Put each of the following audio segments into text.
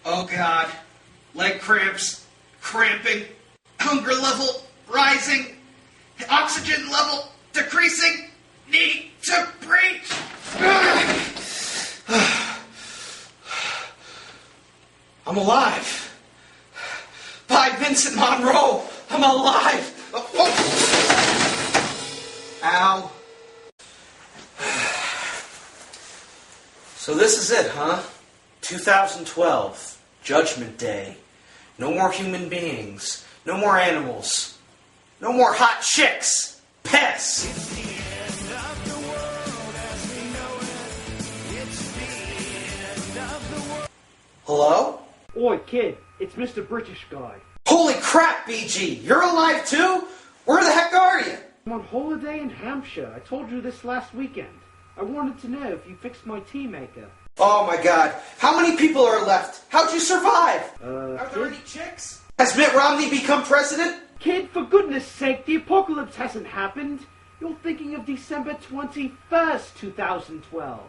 Oh God. Leg cramps. Cramping. Hunger level rising. Oxygen level decreasing. Need to breathe. I'm alive. By Vincent Monroe. I'm alive. Ow. So this is it, huh? 2012. Judgment Day. No more human beings. No more animals. No more hot chicks. Piss. Hello? Oi, kid. It's Mr. British guy. Holy crap, BG! You're alive too? Where the heck are you? I'm on holiday in Hampshire. I told you this last weekend. I wanted to know if you fixed my tea maker. Oh my God. How many people are left? How'd you survive? Are there any chicks? Has Mitt Romney become president? Kid, for goodness sake, the apocalypse hasn't happened. You're thinking of December 21st, 2012.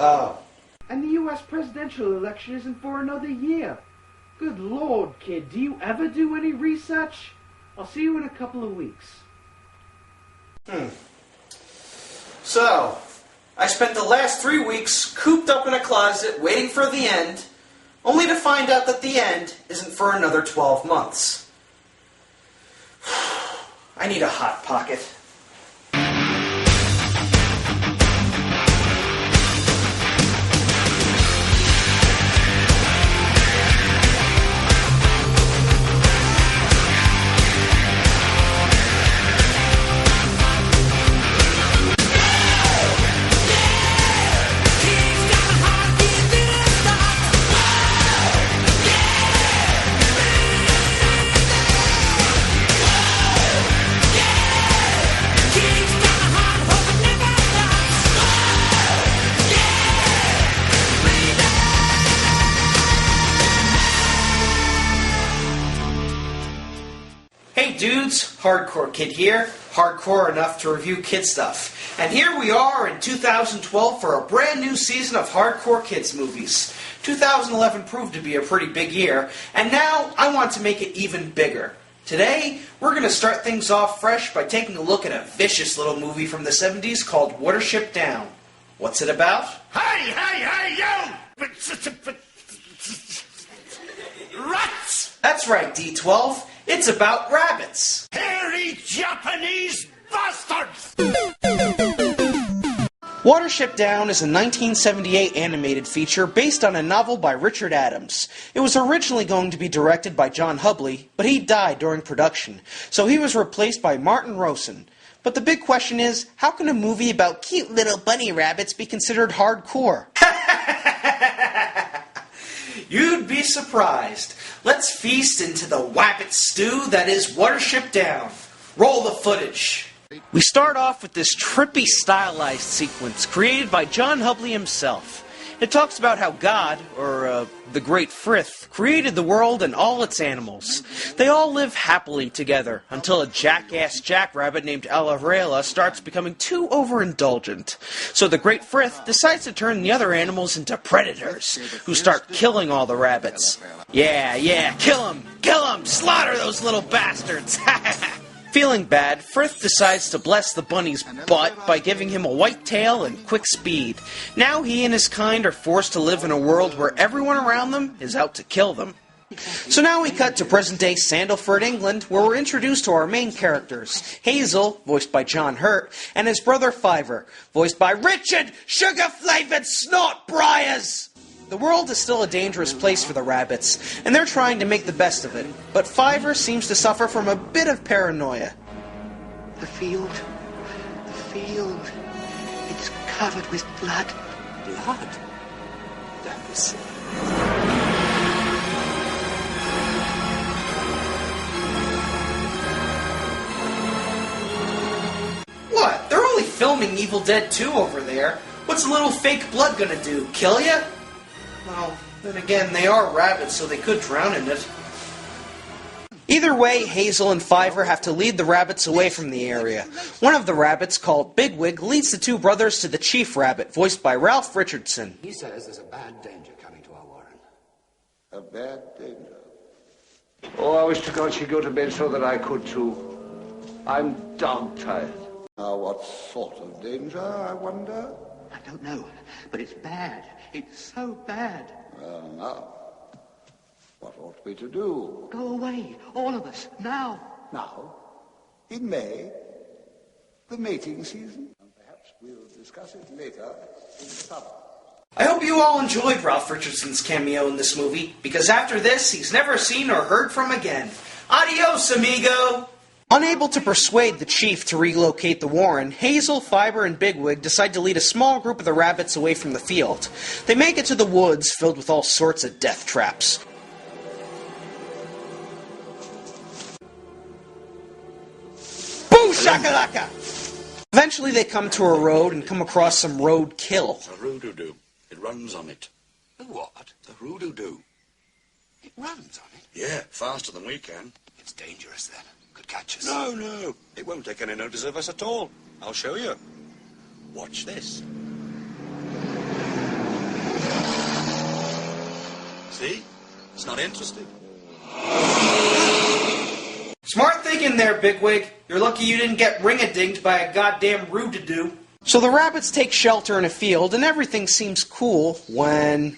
Oh. And the US presidential election isn't for another year. Good Lord, kid, do you ever do any research? I'll see you in a couple of weeks. So, I spent the last 3 weeks cooped up in a closet waiting for the end, only to find out that the end isn't for another 12 months. I need a Hot Pocket. Hey dudes, Hardcore Kid here, hardcore enough to review kid stuff. And here we are in 2012 for a brand new season of Hardcore Kids movies. 2011 proved to be a pretty big year, and now I want to make it even bigger. Today, we're going to start things off fresh by taking a look at a vicious little movie from the 70s called Watership Down. What's it about? Hey, yo! Rats! That's right, D12. It's about rabbits. Hairy Japanese bastards! Watership Down is a 1978 animated feature based on a novel by Richard Adams. It was originally going to be directed by John Hubley, but he died during production, so he was replaced by Martin Rosen. But the big question is, how can a movie about cute little bunny rabbits be considered hardcore? You'd be surprised. Let's feast into the wabbit stew that is Watership Down. Roll the footage. We start off with this trippy stylized sequence created by John Hubley himself. It talks about how God, or the Great Frith, created the world and all its animals. They all live happily together until a jackass jackrabbit named Alavrela starts becoming too overindulgent. So the Great Frith decides to turn the other animals into predators, who start killing all the rabbits. Yeah, kill 'em, slaughter those little bastards! Feeling bad, Frith decides to bless the bunny's butt by giving him a white tail and quick speed. Now he and his kind are forced to live in a world where everyone around them is out to kill them. So now we cut to present-day Sandalford, England, where we're introduced to our main characters, Hazel, voiced by John Hurt, and his brother Fiver, voiced by Richard Sugar-Flavored Snort Briars! The world is still a dangerous place for the rabbits, and they're trying to make the best of it, but Fiver seems to suffer from a bit of paranoia. The field, it's covered with blood. Blood? That is... What? They're only filming Evil Dead 2 over there. What's a little fake blood gonna do? Kill ya? Well, then again, they are rabbits, so they could drown in it. Either way, Hazel and Fiver have to lead the rabbits away from the area. One of the rabbits, called Bigwig, leads the two brothers to the chief rabbit, voiced by Ralph Richardson. He says there's a bad danger coming to our warren. A bad danger. Oh, I wish to God she'd go to bed so that I could too. I'm dog-tired. Now, what sort of danger, I wonder? I don't know, but it's bad. It's so bad. Well, now, what ought we to do? Go away, all of us, now. Now, in May, the mating season. And perhaps we'll discuss it later in summer. I hope you all enjoyed Ralph Richardson's cameo in this movie, because after this, he's never seen or heard from again. Adios, amigo! Unable to persuade the chief to relocate the warren, Hazel, Fiber, and Bigwig decide to lead a small group of the rabbits away from the field. They make it to the woods filled with all sorts of death traps. Boo shakalaka! Eventually they come to a road and come across some roadkill. A roo-doo-doo. It runs on it. The what? A roo-doo-doo. It runs on it. Yeah, faster than we can. It's dangerous then. Could catch us. No. It won't take any notice of us at all. I'll show you. Watch this. See? It's not interested. Smart thinking there, Bigwig. You're lucky you didn't get ring-a-dinged by a goddamn roo-doo-doo. So the rabbits take shelter in a field, and everything seems cool when...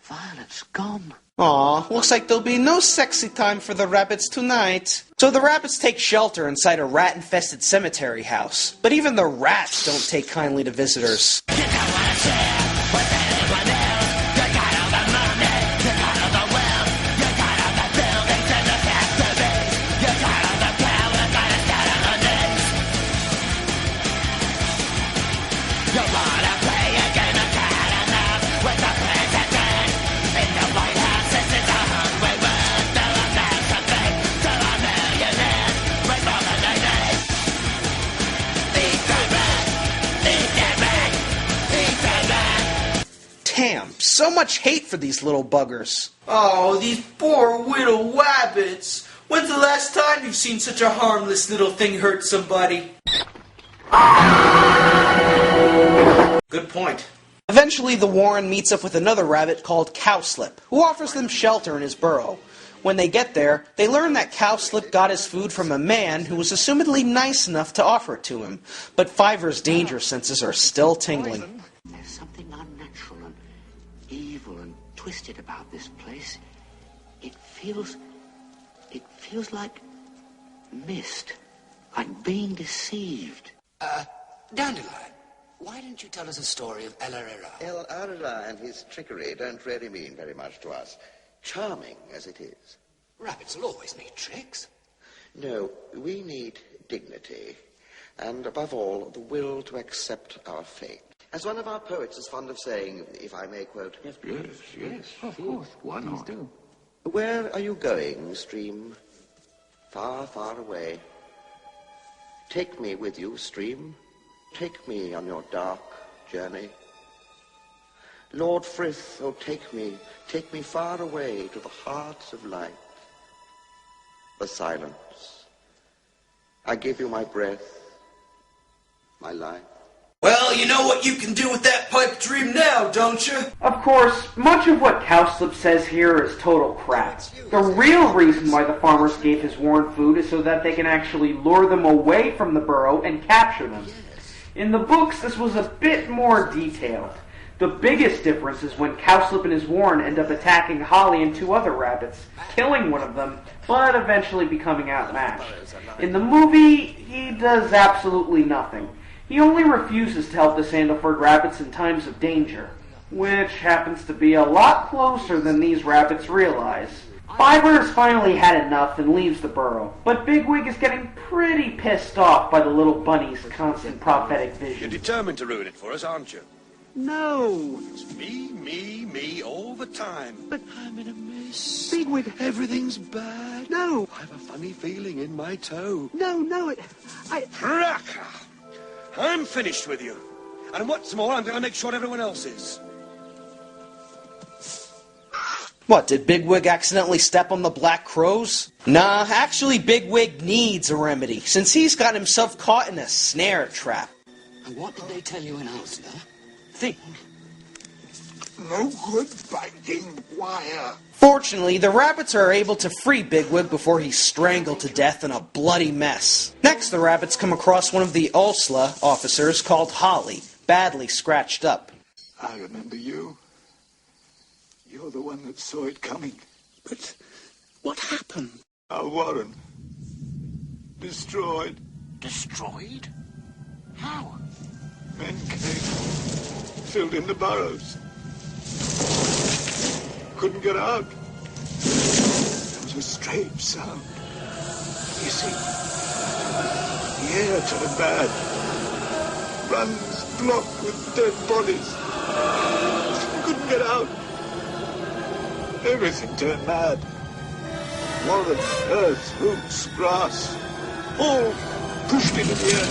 Violet's gone. Aw, looks like there'll be no sexy time for the rabbits tonight. So the rabbits take shelter inside a rat-infested cemetery house. But even the rats don't take kindly to visitors. Damn, so much hate for these little buggers. Oh, these poor little wabbits. When's the last time you've seen such a harmless little thing hurt somebody? Good point. Eventually, the warren meets up with another rabbit called Cowslip, who offers them shelter in his burrow. When they get there, they learn that Cowslip got his food from a man who was assumedly nice enough to offer it to him. But Fiver's danger senses are still tingling. There's something unnatural and evil and twisted about this place. It feels like mist, like being deceived. Dandelion, why didn't you tell us a story of El Herrera? El Arla and his trickery don't really mean very much to us. Charming as it is. Rabbits will always need tricks. No, we need dignity. And above all, the will to accept our fate. As one of our poets is fond of saying, if I may quote... Yes, of course. Why not? Do. Where are you going, stream? Far, far away. Take me with you, stream. Take me on your dark journey. Lord Frith, oh, take me far away to the hearts of light. The silence. I give you my breath, my life. Well, you know what you can do with that pipe dream now, don't you? Of course, much of what Cowslip says here is total crap. The real reason why the farmers gave his warren food is so that they can actually lure them away from the burrow and capture them. In the books, this was a bit more detailed. The biggest difference is when Cowslip and his warren end up attacking Holly and two other rabbits, killing one of them, but eventually becoming outmatched. In the movie, he does absolutely nothing. He only refuses to help the Sandalford rabbits in times of danger, which happens to be a lot closer than these rabbits realize. Fiber has finally had enough and leaves the burrow, but Bigwig is getting pretty pissed off by the little bunny's constant prophetic You're vision. determined to ruin it for us, aren't you? No, It's me, all the time. but I'm in a mess. Bigwig, everything's bad. No, I have a funny feeling in my toe. I... I'm finished with you. And what's more, I'm going to make sure everyone else is. What, did Bigwig accidentally step on the Black Crows? Nah, actually Bigwig needs a remedy, since he's got himself caught in a snare trap. And what did they tell you in Ulster? Think. No good biting wire. Fortunately, the rabbits are able to free Bigwig before he's strangled to death in a bloody mess. Next, the rabbits come across one of the Ulster officers called Holly, badly scratched up. I remember you. You're the one that saw it coming. But what happened? Our warren. Destroyed. Destroyed? How? Men came. Filled in the burrows. Couldn't get out. There was a strange sound. You see, the air turned bad. Runs blocked with dead bodies. Couldn't get out. Everything turned mad. Warren, earth, roots, grass, all pushed into the air.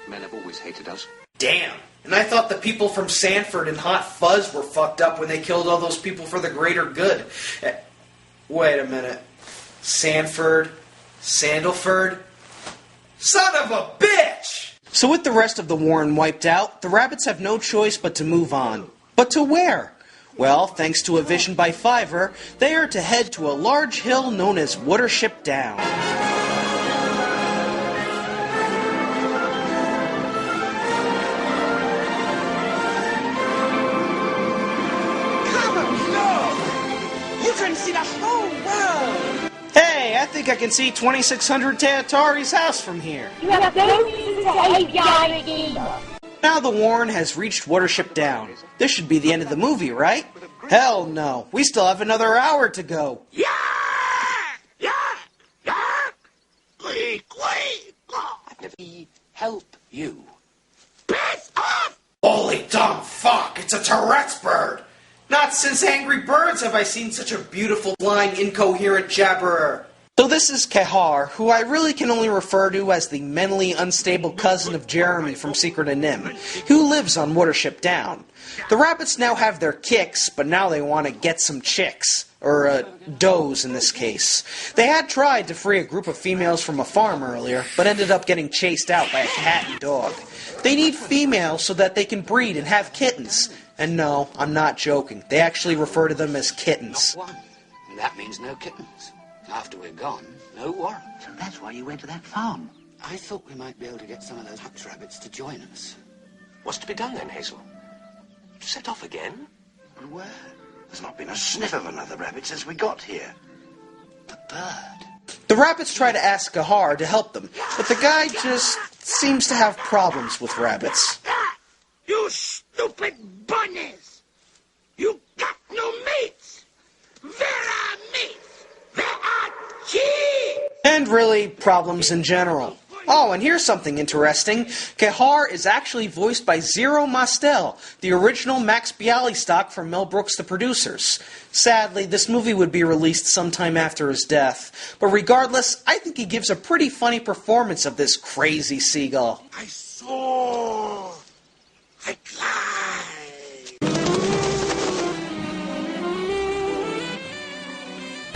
Men have always hated us. Damn. And I thought the people from Sanford and Hot Fuzz were fucked up when they killed all those people for the greater good. Wait a minute. Sanford? Sandalford? Son of a bitch! So with the rest of the Warren wiped out, the rabbits have no choice but to move on. But to where? Well, thanks to a vision by Fiver, they are to head to a large hill known as Watership Down. See the whole world! Hey, I think I can see 2600 Teatari's house from here. You have no reason to hate Yarrick either. Now the Warren has reached Watership Down. This should be the end of the movie, right? Hell no. We still have another hour to go. Yeah! Yeah! Yeah! Quick! We help you. Piss off! Holy dumb fuck, it's a Tourette's bird! Not since Angry Birds have I seen such a beautiful, flying, incoherent jabberer. So this is Kehar, who I really can only refer to as the mentally unstable cousin of Jeremy from Secret of Nim, who lives on Watership Down. The rabbits now have their kicks, but now they want to get some chicks. Or, does in this case. They had tried to free a group of females from a farm earlier, but ended up getting chased out by a cat and dog. They need females so that they can breed and have kittens. And no, I'm not joking. They actually refer to them as kittens. Not one. And that means no kittens. After we're gone, no warrant. So that's why you went to that farm. I thought we might be able to get some of those hutch rabbits to join us. What's to be done then, Hazel? Set off again? And where? There's not been a sniff of another rabbit since we got here. The bird. The rabbits try to ask Gahar to help them, but the guy just seems to have problems with rabbits. You stupid bunnies! You got no mates! Where are mates? Where are cheese? And really, problems in general. Oh, and here's something interesting. Kehar is actually voiced by Zero Mostel, the original Max Bialystock from Mel Brooks' The Producers. Sadly, this movie would be released sometime after his death. But regardless, I think he gives a pretty funny performance of this crazy seagull. I saw. I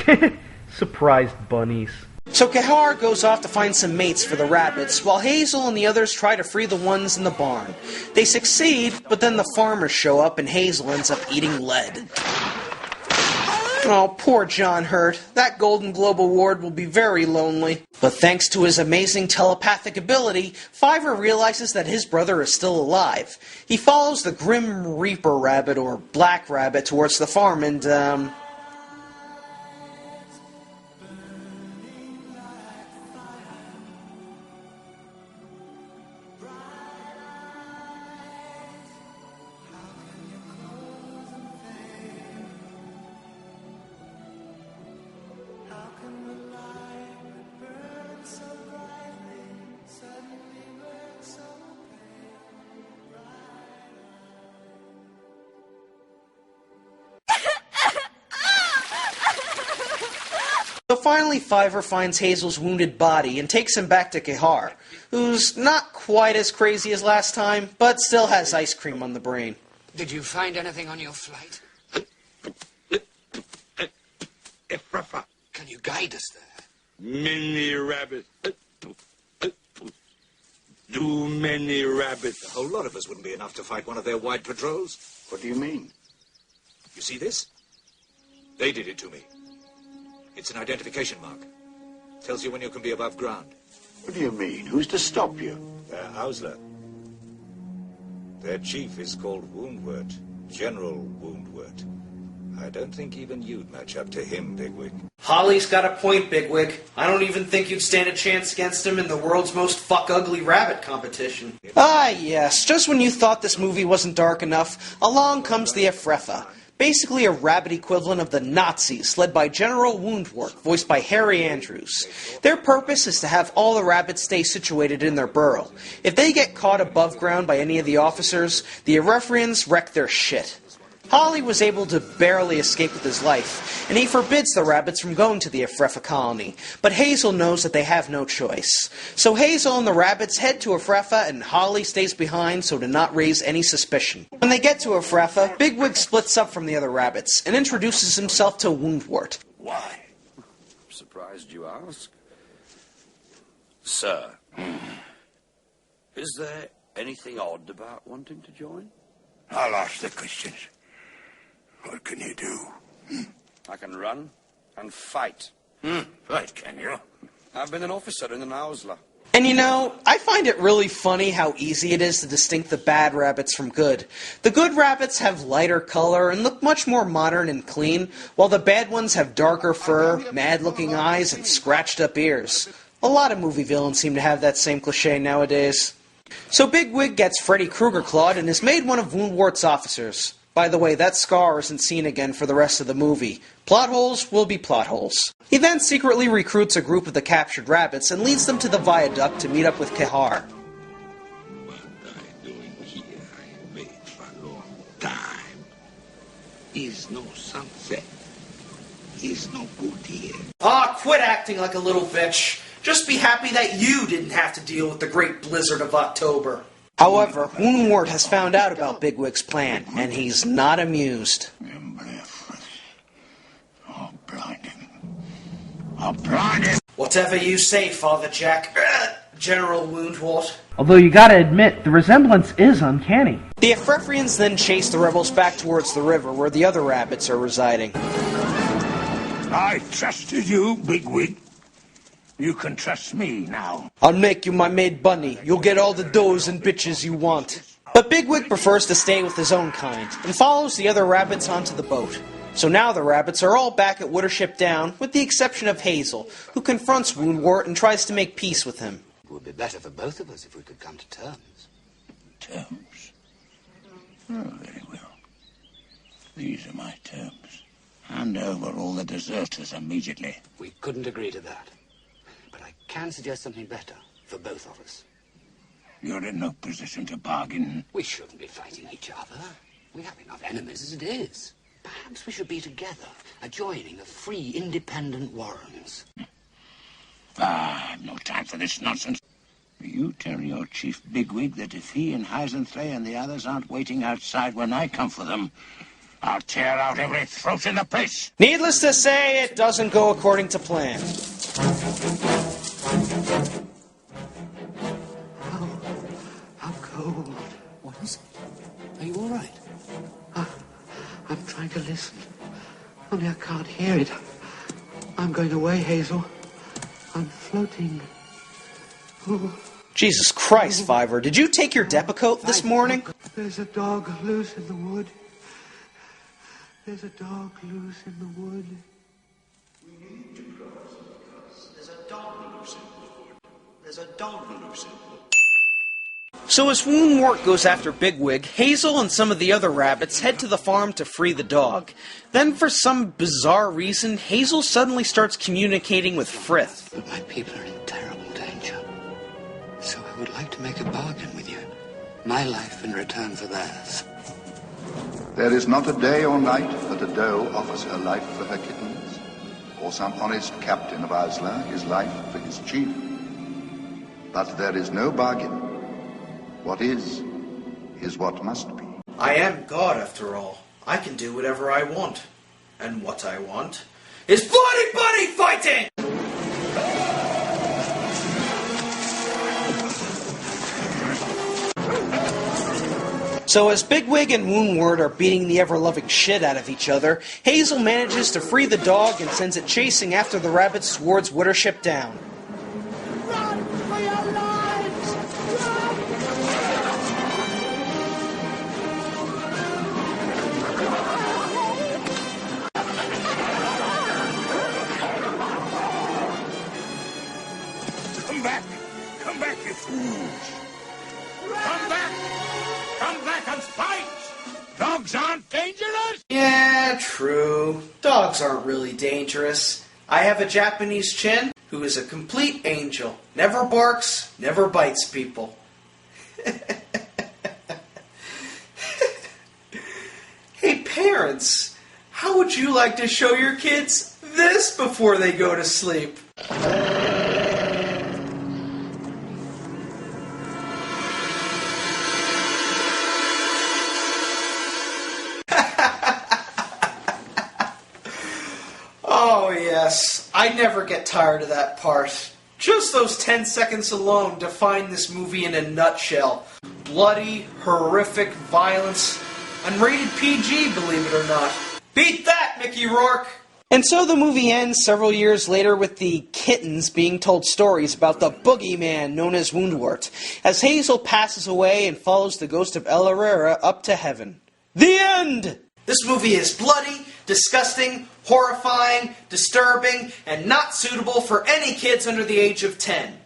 climbed. Surprised bunnies. So Kehar goes off to find some mates for the rabbits, while Hazel and the others try to free the ones in the barn. They succeed, but then the farmers show up and Hazel ends up eating lead. Oh, poor John Hurt. That Golden Globe Award will be very lonely. But thanks to his amazing telepathic ability, Fiver realizes that his brother is still alive. He follows the Grim Reaper rabbit, or Black Rabbit, towards the farm and, So finally, Fiver finds Hazel's wounded body and takes him back to Kehar, who's not quite as crazy as last time, but still has ice cream on the brain. Did you find anything on your flight? Efrafan. Can you guide us there? Mini rabbit. Too many rabbits. A whole lot of us wouldn't be enough to fight one of their wide patrols. What do you mean? You see this? They did it to me. It's an identification mark. Tells you when you can be above ground. What do you mean? Who's to stop you? They're Hausler. Their chief is called Woundwort. General Woundwort. I don't think even you'd match up to him, Bigwig. Holly's got a point, Bigwig. I don't even think you'd stand a chance against him in the world's most fuck-ugly rabbit competition. Ah, yes. Just when you thought this movie wasn't dark enough, along comes the efrafan. Basically a rabbit equivalent of the Nazis, led by General Woundwort, voiced by Harry Andrews. Their purpose is to have all the rabbits stay situated in their burrow. If they get caught above ground by any of the officers, the efrafans wreck their shit. Holly was able to barely escape with his life, and he forbids the rabbits from going to the efrafan colony, but Hazel knows that they have no choice. So Hazel and the rabbits head to efrafan, and Holly stays behind so to not raise any suspicion. When they get to efrafan, Bigwig splits up from the other rabbits, and introduces himself to Woundwort. Why? I'm surprised you ask. Sir, is there anything odd about wanting to join? I'll ask the questions. What can you do? I can run and fight. Fight, can you? I've been an officer in an Hausler. And you know, I find it really funny how easy it is to distinct the bad rabbits from good. The good rabbits have lighter color and look much more modern and clean, while the bad ones have darker fur, mad-looking eyes, and scratched-up ears. A lot of movie villains seem to have that same cliché nowadays. So Bigwig gets Freddy Krueger clawed and is made one of Woundwort's officers. By the way, that scar isn't seen again for the rest of the movie. Plot holes will be plot holes. He then secretly recruits a group of the captured rabbits and leads them to the viaduct to meet up with Kehar. What I'm doing here, I wait for a long time. Is no sunset. Is no good here. Ah, quit acting like a little bitch. Just be happy that you didn't have to deal with the great blizzard of October. However, Woundwort has found out about Bigwig's plan, and he's not amused. I'll blind him. I'll blind him. Whatever you say, Father Jack. General Woundwort. Although you gotta admit, the resemblance is uncanny. The efrafans then chase the rebels back towards the river, where the other rabbits are residing. I trusted you, Bigwig. You can trust me now. I'll make you my maid bunny. You'll get all the doughs and bitches you want. But Bigwig prefers to stay with his own kind, and follows the other rabbits onto the boat. So now the rabbits are all back at Watership Down, with the exception of Hazel, who confronts Woundwort and tries to make peace with him. It would be better for both of us if we could come to terms. Terms? Oh, very well. These are my terms. Hand over all the deserters immediately. We couldn't agree to that. But I can suggest something better for both of us. You're in no position to bargain. We shouldn't be fighting each other. We have enough enemies as it is. Perhaps we should be together, a joining of free, independent Warrens. I've no time for this nonsense. You tell your chief Bigwig that if he and Heisenthray and the others aren't waiting outside when I come for them, I'll tear out every throat in the place. Needless to say, it doesn't go according to plan. How cold. What is it? Are you all right? I'm trying to listen. Only I can't hear it. I'm going away, Hazel. I'm floating. Oh. Jesus Christ, Fiver, did you take your Depakote this morning? There's a dog loose in the wood. There's a dog loose in the wood. We need to cross because there's a dog loose in the wood. There's a dog loose in the wood. So as Woundwort goes after Bigwig, Hazel and some of the other rabbits head to the farm to free the dog. Then for some bizarre reason, Hazel suddenly starts communicating with Frith. But my people are in terrible danger. So I would like to make a bargain with you. My life in return for theirs. There is not a day or night that a doe offers her life for her kittens, or some honest captain of Asla his life for his chief. But there is no bargain. What is what must be. I am God, after all. I can do whatever I want. And what I want is bloody buddy fighting! So as Bigwig and Woundwort are beating the ever-loving shit out of each other, Hazel manages to free the dog and sends it chasing after the rabbits towards Watership Down. Run for your lives! Come back, you fools! Come back! Come back and fight! Dogs aren't dangerous! Yeah, true. Dogs aren't really dangerous. I have a Japanese chin who is a complete angel. Never barks, never bites people. Hey parents, how would you like to show your kids this before they go to sleep? Oh yes, I never get tired of that part. Just those 10 seconds alone define this movie in a nutshell. Bloody, horrific violence. Unrated PG, believe it or not. Beat that, Mickey Rourke! And so the movie ends several years later with the kittens being told stories about the boogeyman known as Woundwort, as Hazel passes away and follows the ghost of El Herrera up to heaven. The end! This movie is bloody, disgusting, horrifying, disturbing, and not suitable for any kids under the age of 10.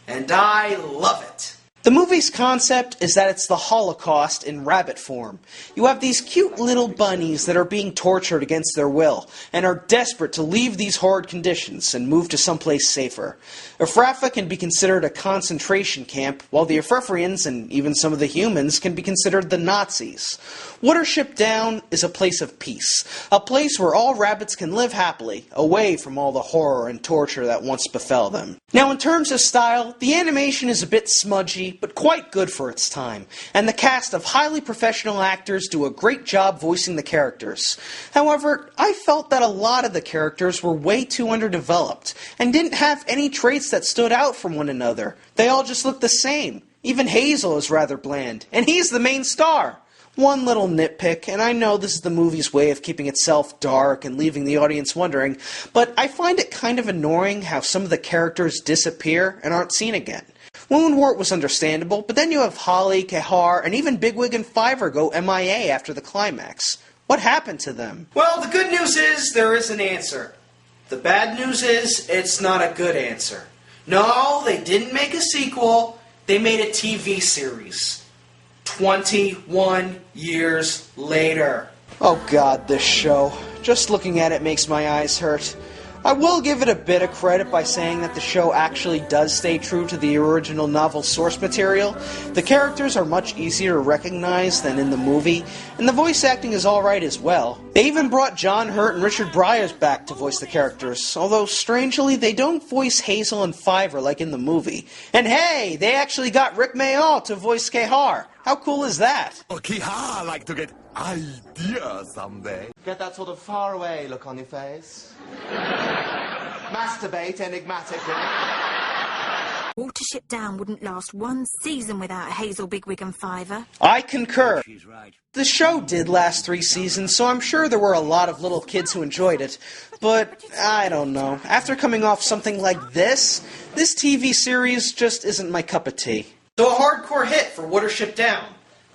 And I love it. The movie's concept is that it's the Holocaust in rabbit form. You have these cute little bunnies that are being tortured against their will, and are desperate to leave these horrid conditions and move to someplace safer. Efrafan can be considered a concentration camp, while the Efrafrians, and even some of the humans, can be considered the Nazis. Watership Down is a place of peace, a place where all rabbits can live happily, away from all the horror and torture that once befell them. Now in terms of style, the animation is a bit smudgy, but quite good for its time, and the cast of highly professional actors do a great job voicing the characters. However, I felt that a lot of the characters were way too underdeveloped, and didn't have any traits that stood out from one another. They all just looked the same. Even Hazel is rather bland, and he's the main star. One little nitpick, and I know this is the movie's way of keeping itself dark and leaving the audience wondering, but I find it kind of annoying how some of the characters disappear and aren't seen again. Woundwort was understandable, but then you have Holly, Kehar, and even Bigwig and Fiver go MIA after the climax. What happened to them? Well, the good news is there is an answer. The bad news is it's not a good answer. No, they didn't make a sequel. They made a TV series. 21 years later. Oh god, this show. Just looking at it makes my eyes hurt. I will give it a bit of credit by saying that the show actually does stay true to the original novel source material. The characters are much easier to recognize than in the movie, and the voice acting is alright as well. They even brought John Hurt and Richard Briers back to voice the characters, although strangely they don't voice Hazel and Fiver like in the movie. And hey, they actually got Rick Mayall to voice Kehar. How cool is that? Oh, Kehar like to get ideas someday. Get that sort of faraway look on your face. Masturbate enigmatically. Watership Down wouldn't last one season without Hazel, Bigwig and Fiver. I concur. She's right. The show did last 3 seasons, so I'm sure there were a lot of little kids who enjoyed it. But, I don't know. After coming off something like this TV series just isn't my cup of tea. So a hardcore hit for Watership Down.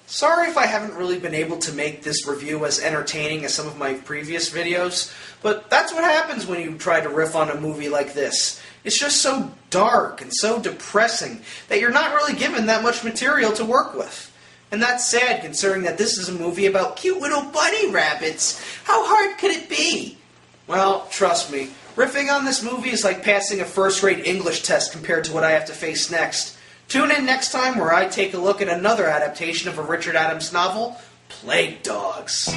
Sorry if I haven't really been able to make this review as entertaining as some of my previous videos, but that's what happens when you try to riff on a movie like this. It's just so dark and so depressing that you're not really given that much material to work with. And that's sad considering that this is a movie about cute little bunny rabbits. How hard could it be? Well, trust me, riffing on this movie is like passing a first-rate English test compared to what I have to face next. Tune in next time where I take a look at another adaptation of a Richard Adams novel, Plague Dogs.